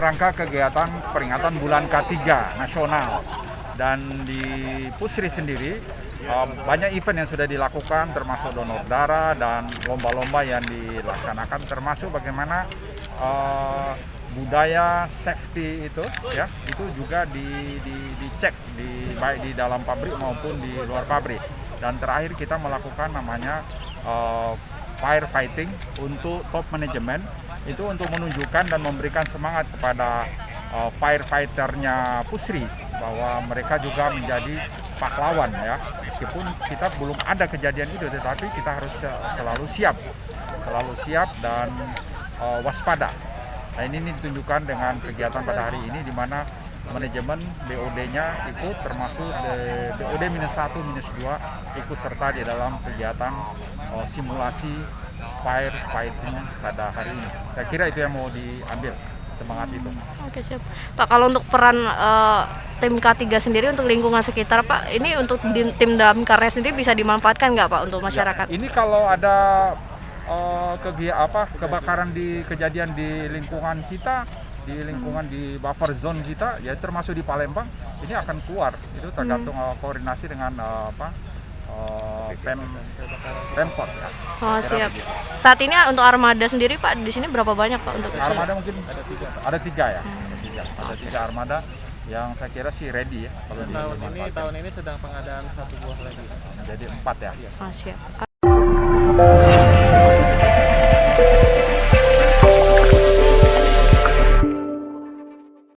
rangka kegiatan peringatan bulan K3 nasional. Dan di Pusri sendiri banyak event yang sudah dilakukan, termasuk donor darah dan lomba-lomba yang dilaksanakan, termasuk bagaimana budaya safety itu ya, itu juga dicek baik di dalam pabrik maupun di luar pabrik. Dan terakhir kita melakukan namanya firefighting untuk top manajemen, itu untuk menunjukkan dan memberikan semangat kepada firefighternya Pusri bahwa mereka juga menjadi pahlawan ya. Meskipun kita belum ada kejadian itu, tetapi kita harus selalu siap dan waspada. Nah, ini ditunjukkan dengan kegiatan pada hari ini, di mana manajemen BOD-nya ikut, termasuk BOD -1, -2 ikut serta di dalam kegiatan simulasi firefighting pada hari ini. Saya kira itu yang mau diambil, semangat itu. Oke, siap. Pak, kalau untuk peran tim K3 sendiri untuk lingkungan sekitar, Pak, ini untuk tim damkarnya sendiri bisa dimanfaatkan nggak, Pak, untuk masyarakat? Ya, ini kalau ada kebakaran kejadian di lingkungan kita, di lingkungan di buffer zone kita, ya termasuk di Palembang, ini akan keluar. Itu tergantung koordinasi dengan Pemkot ya. Oh, siap. Saat ini untuk armada sendiri, Pak, di sini berapa banyak, Pak, untuk armada? Mungkin ada tiga ya. Ada tiga armada yang saya kira sih ready ya. Kalau tahun ini sedang pengadaan 1 buah lagi. Jadi 4 ya. Oh, siap.